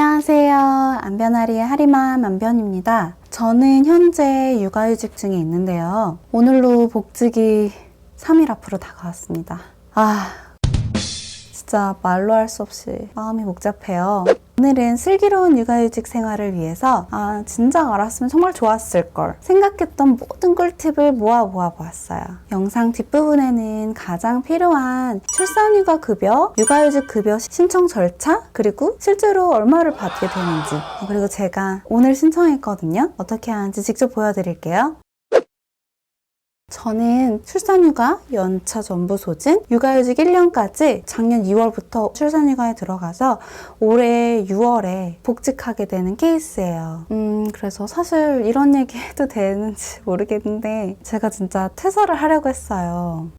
안녕하세요. 안변아리의 하리맘 안변입니다. 저는 현재 육아휴직 중에 있는데요. 오늘로 복직이 3일 앞으로 다가왔습니다. 진짜 말로 할 수 없이 마음이 복잡해요. 오늘은 슬기로운 육아휴직 생활을 위해서 진작 알았으면 정말 좋았을걸 생각했던 모든 꿀팁을 모아 보았어요. 영상 뒷부분에는 가장 필요한 출산휴가 급여, 육아휴직 급여 신청 절차, 그리고 실제로 얼마를 받게 되는지, 그리고 제가 오늘 신청했거든요. 어떻게 하는지 직접 보여드릴게요. 저는 출산휴가, 연차 전부 소진, 육아휴직 1년까지 작년 2월부터 출산휴가에 들어가서 올해 6월에 복직하게 되는 케이스예요. 그래서 사실 이런 얘기 해도 되는지 모르겠는데 제가 진짜 퇴사를 하려고 했어요.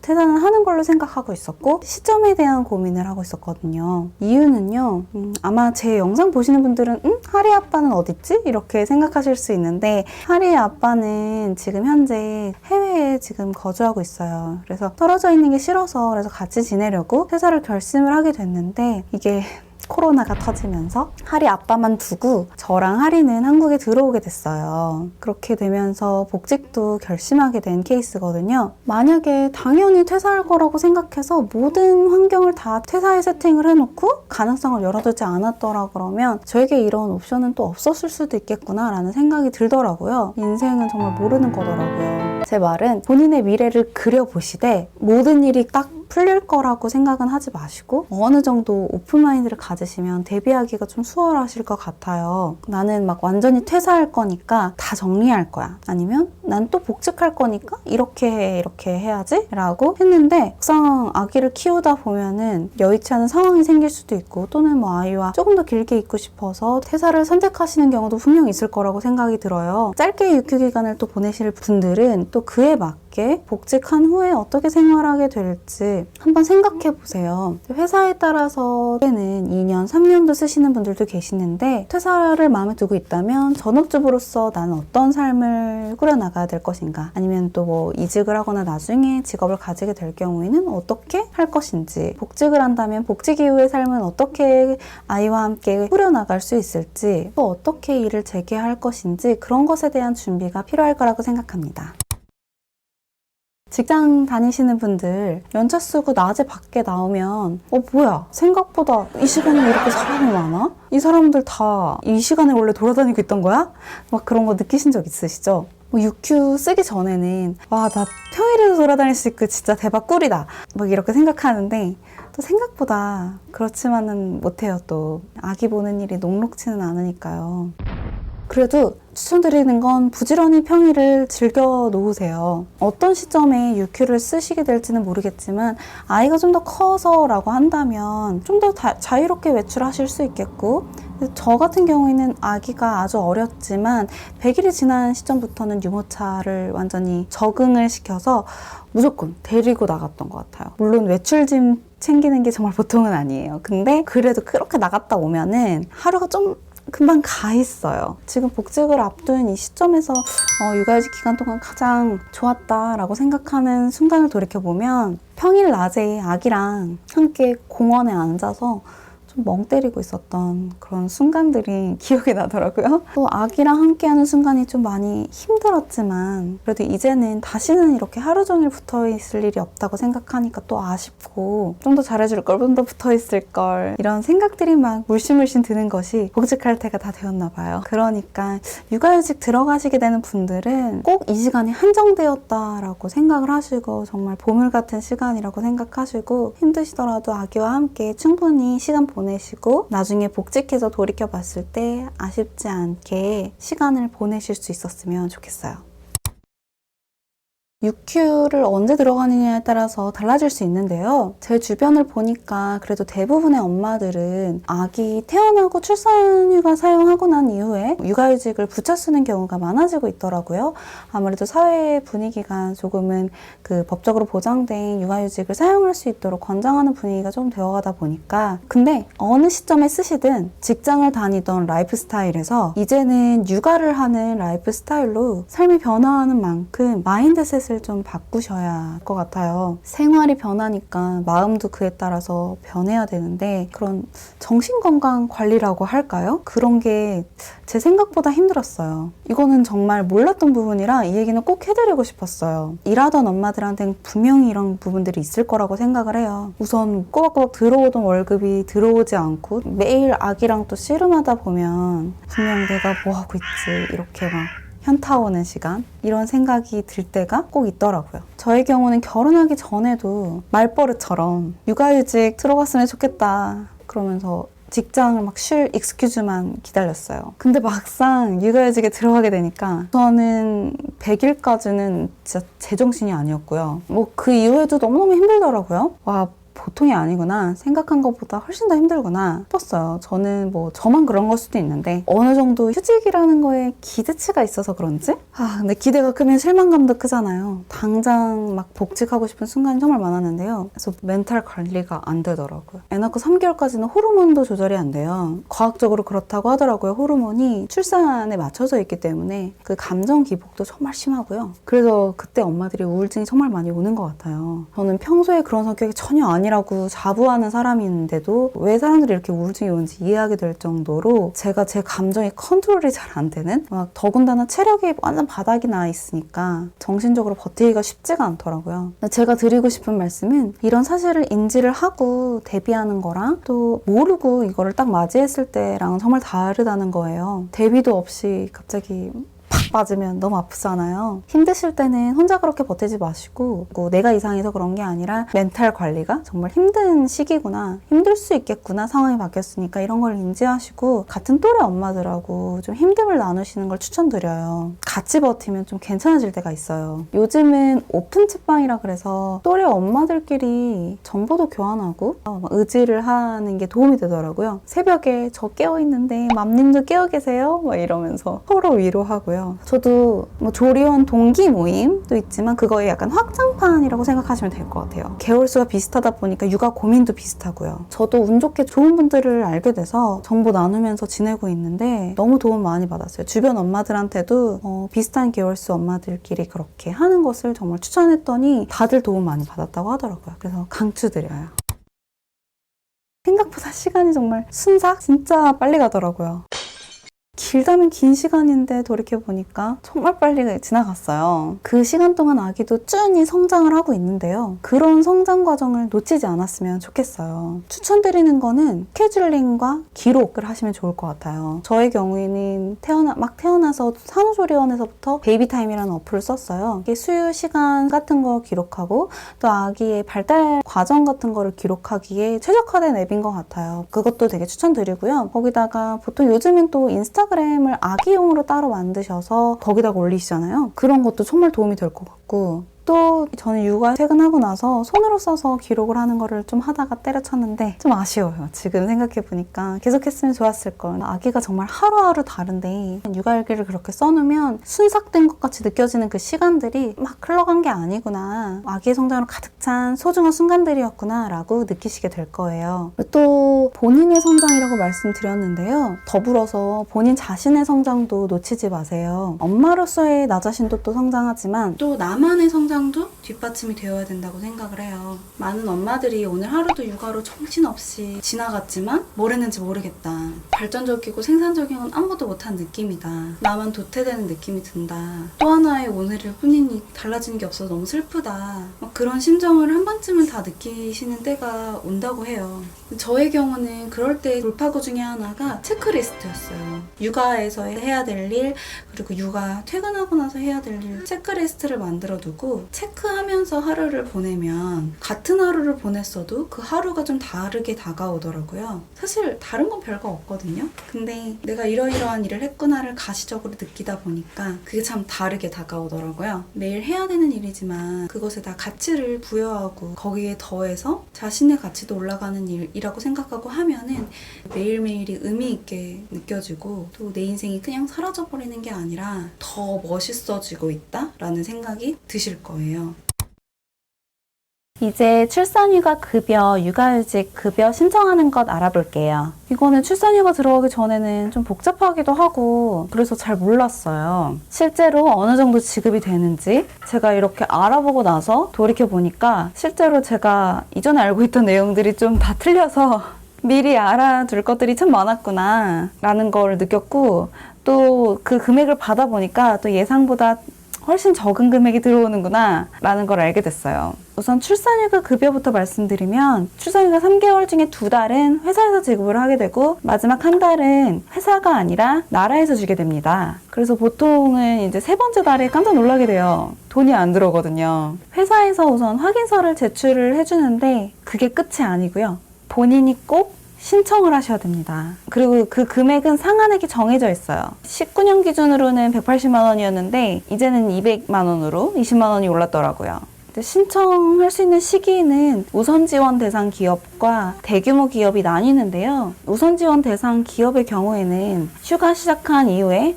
퇴사는 하는 걸로 생각하고 있었고 시점에 대한 고민을 하고 있었거든요. 이유는요, 아마 제 영상 보시는 분들은 하리 아빠는 어딨지? 이렇게 생각하실 수 있는데 하리의 아빠는 지금 현재 해외에 지금 거주하고 있어요. 그래서 떨어져 있는 게 싫어서 그래서 같이 지내려고 퇴사를 결심을 하게 됐는데 이게 코로나가 터지면서 하리 아빠만 두고 저랑 하리는 한국에 들어오게 됐어요. 그렇게 되면서 복직도 결심하게 된 케이스거든요. 만약에 당연히 퇴사할 거라고 생각해서 모든 환경을 다 퇴사에 세팅을 해놓고 가능성을 열어두지 않았더라 그러면 저에게 이런 옵션은 또 없었을 수도 있겠구나 라는 생각이 들더라고요. 인생은 정말 모르는 거더라고요. 제 말은 본인의 미래를 그려보시되 모든 일이 딱 풀릴 거라고 생각은 하지 마시고 어느 정도 오픈마인드를 가지시면 대비하기가 좀 수월하실 것 같아요. 나는 막 완전히 퇴사할 거니까 다 정리할 거야. 아니면 난 또 복직할 거니까 이렇게 해야지 라고 했는데 막상 아기를 키우다 보면은 여의치 않은 상황이 생길 수도 있고 또는 뭐 아이와 조금 더 길게 있고 싶어서 퇴사를 선택하시는 경우도 분명 있을 거라고 생각이 들어요. 짧게育기간을 또 보내실 분들은 또 그에 맞게 복직한 후에 어떻게 생활하게 될지 한번 생각해 보세요. 회사에 따라서 때는 2년, 3년도 쓰시는 분들도 계시는데 퇴사를 마음에 두고 있다면 전업주부로서 나는 어떤 삶을 꾸려나가야 될 것인가, 아니면 또 뭐 이직을 하거나 나중에 직업을 가지게 될 경우에는 어떻게 할 것인지, 복직을 한다면 복직 이후의 삶은 어떻게 아이와 함께 꾸려나갈 수 있을지, 또 어떻게 일을 재개할 것인지 그런 것에 대한 준비가 필요할 거라고 생각합니다. 직장 다니시는 분들 연차 쓰고 낮에 밖에 나오면 뭐야, 생각보다 이 시간에 이렇게 사람이 많아? 이 사람들 다 이 시간에 원래 돌아다니고 있던 거야? 막 그런 거 느끼신 적 있으시죠? 육휴 쓰기 전에는 나 평일에도 돌아다닐 수 있고 진짜 대박 꿀이다 막 이렇게 생각하는데 또 생각보다 그렇지만은 못해요. 또 아기 보는 일이 녹록지는 않으니까요. 그래도 추천드리는 건 부지런히 평일을 즐겨 놓으세요. 어떤 시점에 육휴를 쓰시게 될지는 모르겠지만 아이가 좀 더 커서라고 한다면 좀 더 자유롭게 외출하실 수 있겠고, 저 같은 경우에는 아기가 아주 어렸지만 100일이 지난 시점부터는 유모차를 완전히 적응을 시켜서 무조건 데리고 나갔던 것 같아요. 물론 외출짐 챙기는 게 정말 보통은 아니에요. 근데 그래도 그렇게 나갔다 오면은 하루가 좀 금방 가 있어요. 지금 복직을 앞둔 이 시점에서 육아휴직 기간 동안 가장 좋았다라고 생각하는 순간을 돌이켜보면 평일 낮에 아기랑 함께 공원에 앉아서 멍 때리고 있었던 그런 순간들이 기억이 나더라고요. 또 아기랑 함께하는 순간이 좀 많이 힘들었지만 그래도 이제는 다시는 이렇게 하루 종일 붙어 있을 일이 없다고 생각하니까 또 아쉽고 좀 더 잘해줄 걸, 좀 더 붙어 있을 걸, 이런 생각들이 막 물씬물씬 드는 것이 복직할 때가 다 되었나 봐요. 그러니까 육아휴직 들어가시게 되는 분들은 꼭 이 시간이 한정되었다라고 생각을 하시고 정말 보물 같은 시간이라고 생각하시고 힘드시더라도 아기와 함께 충분히 시간 보내시고 나중에 복직해서 돌이켜봤을 때 아쉽지 않게 시간을 보내실 수 있었으면 좋겠어요. 육휴를 언제 들어가느냐에 따라서 달라질 수 있는데요. 제 주변을 보니까 그래도 대부분의 엄마들은 아기 태어나고 출산휴가 사용하고 난 이후에 육아휴직을 붙여 쓰는 경우가 많아지고 있더라고요. 아무래도 사회 분위기가 조금은 그 법적으로 보장된 육아휴직을 사용할 수 있도록 권장하는 분위기가 좀 되어가다 보니까, 근데 어느 시점에 쓰시든 직장을 다니던 라이프 스타일에서 이제는 육아를 하는 라이프 스타일로 삶이 변화하는 만큼 마인드셋을 생각을 좀 바꾸셔야 할 것 같아요. 생활이 변하니까 마음도 그에 따라서 변해야 되는데 그런 정신건강 관리라고 할까요? 그런 게 제 생각보다 힘들었어요. 이거는 정말 몰랐던 부분이라 이 얘기는 꼭 해드리고 싶었어요. 일하던 엄마들한테는 분명히 이런 부분들이 있을 거라고 생각을 해요. 우선 꼬박꼬박 들어오던 월급이 들어오지 않고 매일 아기랑 또 씨름하다 보면 분명 내가 뭐 하고 있지 이렇게 막 현타 오는 시간 이런 생각이 들 때가 꼭 있더라고요. 저의 경우는 결혼하기 전에도 말버릇처럼 육아휴직 들어갔으면 좋겠다 그러면서 직장을 막 쉴 익스큐즈만 기다렸어요. 근데 막상 육아휴직에 들어가게 되니까 저는 100일까지는 진짜 제정신이 아니었고요. 뭐 그 이후에도 너무너무 힘들더라고요. 와, 보통이 아니구나. 생각한 것보다 훨씬 더 힘들구나 싶었어요. 저는 뭐 저만 그런 걸 수도 있는데 어느 정도 휴직이라는 거에 기대치가 있어서 그런지 근데 기대가 크면 실망감도 크잖아요. 당장 막 복직하고 싶은 순간이 정말 많았는데요. 그래서 멘탈 관리가 안 되더라고요. 애 낳고 3개월까지는 호르몬도 조절이 안 돼요. 과학적으로 그렇다고 하더라고요. 호르몬이 출산에 맞춰져 있기 때문에 그 감정 기복도 정말 심하고요. 그래서 그때 엄마들이 우울증이 정말 많이 오는 것 같아요. 저는 평소에 그런 성격이 전혀 아니라고 자부하는 사람인데도 왜 사람들이 이렇게 우울증이 오는지 이해하게 될 정도로 제가 제 감정이 컨트롤이 잘 안 되는 막 더군다나 체력이 완전 바닥이 나 있으니까 정신적으로 버티기가 쉽지가 않더라고요. 제가 드리고 싶은 말씀은 이런 사실을 인지를 하고 대비하는 거랑 또 모르고 이거를 딱 맞이했을 때랑 정말 다르다는 거예요. 대비도 없이 갑자기 팍 맞으면 너무 아프잖아요. 힘드실 때는 혼자 그렇게 버티지 마시고 내가 이상해서 그런 게 아니라 멘탈 관리가 정말 힘든 시기구나, 힘들 수 있겠구나, 상황이 바뀌었으니까 이런 걸 인지하시고 같은 또래 엄마들하고 좀 힘듦을 나누시는 걸 추천드려요. 같이 버티면 좀 괜찮아질 때가 있어요. 요즘은 오픈 채방이라 그래서 또래 엄마들끼리 정보도 교환하고 의지를 하는 게 도움이 되더라고요. 새벽에 저 깨어있는데 맘님도 깨어 계세요? 막 이러면서 서로 위로하고요. 저도 뭐 조리원 동기 모임도 있지만 그거에 약간 확장판이라고 생각하시면 될 것 같아요. 개월수가 비슷하다 보니까 육아 고민도 비슷하고요. 저도 운 좋게 좋은 분들을 알게 돼서 정보 나누면서 지내고 있는데 너무 도움 많이 받았어요. 주변 엄마들한테도 비슷한 개월수 엄마들끼리 그렇게 하는 것을 정말 추천했더니 다들 도움 많이 받았다고 하더라고요. 그래서 강추드려요. 생각보다 시간이 정말 순삭? 진짜 빨리 가더라고요. 길다면 긴 시간인데 돌이켜보니까 정말 빨리 지나갔어요. 그 시간 동안 아기도 쭈니 성장을 하고 있는데요. 그런 성장 과정을 놓치지 않았으면 좋겠어요. 추천드리는 거는 스케줄링과 기록을 하시면 좋을 것 같아요. 저의 경우에는 막 태어나서 산후조리원에서부터 베이비타임이라는 어플을 썼어요. 이게 수유 시간 같은 거 기록하고 또 아기의 발달 과정 같은 거를 기록하기에 최적화된 앱인 것 같아요. 그것도 되게 추천드리고요. 거기다가 보통 요즘은 또 인스타그램을 아기용으로 따로 만드셔서 거기다가 올리시잖아요. 그런 것도 정말 도움이 될 것 같고 또 저는 육아 퇴근하고 나서 손으로 써서 기록을 하는 거를 좀 하다가 때려쳤는데 좀 아쉬워요. 지금 생각해보니까 계속했으면 좋았을걸. 아기가 정말 하루하루 다른데 육아일기를 그렇게 써놓으면 순삭된 것 같이 느껴지는 그 시간들이 막 흘러간 게 아니구나. 아기의 성장으로 가득 찬 소중한 순간들이었구나 라고 느끼시게 될 거예요. 또 본인의 성장이라고 말씀드렸는데요. 더불어서 본인 자신의 성장도 놓치지 마세요. 엄마로서의 나 자신도 또 성장하지만 또 나만의 성장도 뒷받침이 되어야 된다고 생각을 해요. 많은 엄마들이 오늘 하루도 육아로 정신없이 지나갔지만 뭘 했는지 모르겠다. 발전적이고 생산적인 건 아무것도 못한 느낌이다. 나만 도태되는 느낌이 든다. 또 하나의 오늘일 뿐이니 달라지는 게 없어서 너무 슬프다. 막 그런 심정을 한 번쯤은 다 느끼시는 때가 온다고 해요. 저의 경우는 그럴 때 돌파구 중에 하나가 체크리스트였어요. 육아에서 해야 될 일, 그리고 육아 퇴근하고 나서 해야 될 일 체크리스트를 만들어 두고 체크하면서 하루를 보내면 같은 하루를 보냈어도 그 하루가 좀 다르게 다가오더라고요. 사실 다른 건 별거 없거든요. 근데 내가 이러이러한 일을 했구나를 가시적으로 느끼다 보니까 그게 참 다르게 다가오더라고요. 매일 해야 되는 일이지만 그것에다 가치를 부여하고 거기에 더해서 자신의 가치도 올라가는 일이라고 생각하고 하면은 매일매일이 의미 있게 느껴지고 또 내 인생이 그냥 사라져버리는 게 아니라 더 멋있어지고 있다라는 생각이 드실 거예요. 이제 출산휴가 급여, 육아휴직 급여 신청하는 것 알아볼게요. 이거는 출산휴가 들어가기 전에는 좀 복잡하기도 하고 그래서 잘 몰랐어요. 실제로 어느 정도 지급이 되는지 제가 이렇게 알아보고 나서 돌이켜보니까 실제로 제가 이전에 알고 있던 내용들이 좀 다 틀려서 미리 알아둘 것들이 참 많았구나 라는 걸 느꼈고 또 그 금액을 받아보니까 또 예상보다 훨씬 적은 금액이 들어오는구나 라는 걸 알게 됐어요. 우선 출산휴가 급여부터 말씀드리면 출산휴가 3개월 중에 2달은 회사에서 지급을 하게 되고 마지막 한 달은 회사가 아니라 나라에서 주게 됩니다. 그래서 보통은 이제 3번째 달에 깜짝 놀라게 돼요. 돈이 안 들어오거든요. 회사에서 우선 확인서를 제출을 해주는데 그게 끝이 아니고요. 본인이 꼭 신청을 하셔야 됩니다. 그리고 그 금액은 상한액이 정해져 있어요. 19년 기준으로는 180만 원이었는데 이제는 200만 원으로 20만 원이 올랐더라고요. 신청할 수 있는 시기는 우선 지원 대상 기업과 대규모 기업이 나뉘는데요. 우선 지원 대상 기업의 경우에는 휴가 시작한 이후에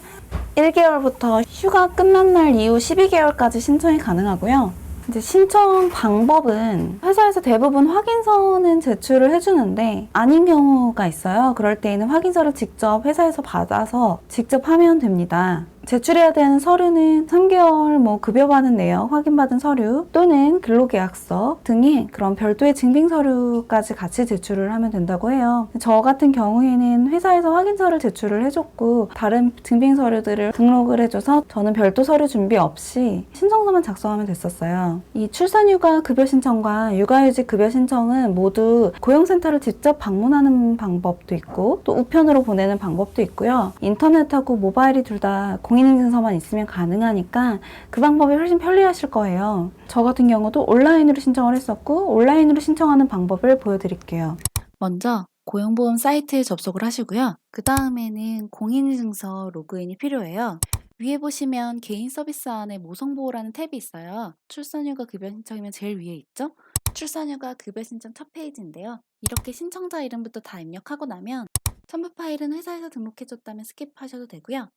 1개월부터 휴가 끝난 날 이후 12개월까지 신청이 가능하고요. 이제 신청 방법은 회사에서 대부분 확인서는 제출을 해주는데 아닌 경우가 있어요. 그럴 때에는 확인서를 직접 회사에서 받아서 직접 하면 됩니다. 제출해야 되는 서류는 3개월 급여받은 내역 확인받은 서류 또는 근로계약서 등의 그런 별도의 증빙서류까지 같이 제출을 하면 된다고 해요. 저 같은 경우에는 회사에서 확인서를 제출을 해줬고 다른 증빙서류들을 등록을 해줘서 저는 별도 서류 준비 없이 신청서만 작성하면 됐었어요. 이 출산휴가 급여 신청과 육아휴직 급여 신청은 모두 고용센터를 직접 방문하는 방법도 있고 또 우편으로 보내는 방법도 있고요. 인터넷하고 모바일이 둘 다 공인인증서만 있으면 가능하니까 그 방법이 훨씬 편리하실 거예요. 저 같은 경우도 온라인으로 신청을 했었고 온라인으로 신청하는 방법을 보여드릴게요. 먼저 고용보험 사이트에 접속을 하시고요. 그 다음에는 공인인증서 로그인이 필요해요. 위에 보시면 개인 서비스 안에 모성보호라는 탭이 있어요. 출산휴가 급여 신청이면 제일 위에 있죠? 출산휴가 급여 신청 첫 페이지인데요. 이렇게 신청자 이름부터 다 입력하고 나면 첨부 파일은 회사에서 등록해줬다면 스킵하셔도 되고요.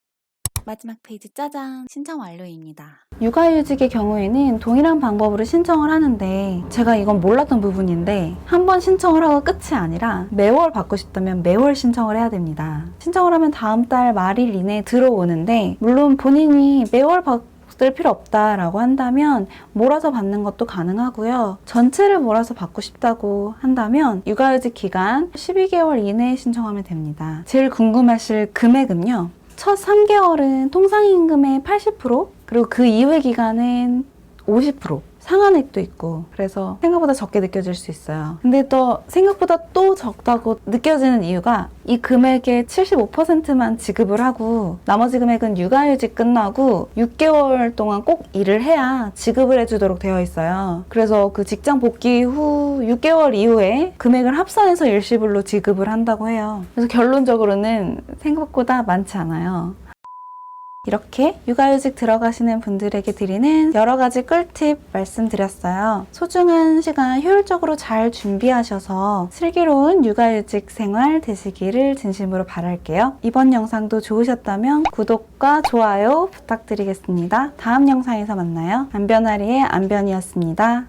마지막 페이지 짜잔! 신청 완료입니다. 육아휴직의 경우에는 동일한 방법으로 신청을 하는데 제가 이건 몰랐던 부분인데 한 번 신청을 하고 끝이 아니라 매월 받고 싶다면 매월 신청을 해야 됩니다. 신청을 하면 다음 달 말일 이내에 들어오는데 물론 본인이 매월 받을 필요 없다라고 한다면 몰아서 받는 것도 가능하고요. 전체를 몰아서 받고 싶다고 한다면 육아휴직 기간 12개월 이내에 신청하면 됩니다. 제일 궁금하실 금액은요. 첫 3개월은 통상임금의 80% 그리고 그 이후의 기간은 50% 상한액도 있고 그래서 생각보다 적게 느껴질 수 있어요. 근데 또 생각보다 또 적다고 느껴지는 이유가 이 금액의 75%만 지급을 하고 나머지 금액은 육아휴직 끝나고 6개월 동안 꼭 일을 해야 지급을 해주도록 되어 있어요. 그래서 그 직장 복귀 후 6개월 이후에 금액을 합산해서 일시불로 지급을 한다고 해요. 그래서 결론적으로는 생각보다 많지 않아요. 이렇게 육아휴직 들어가시는 분들에게 드리는 여러 가지 꿀팁 말씀드렸어요. 소중한 시간 효율적으로 잘 준비하셔서 슬기로운 육아휴직 생활 되시기를 진심으로 바랄게요. 이번 영상도 좋으셨다면 구독과 좋아요 부탁드리겠습니다. 다음 영상에서 만나요. 안변아리의 안변이었습니다.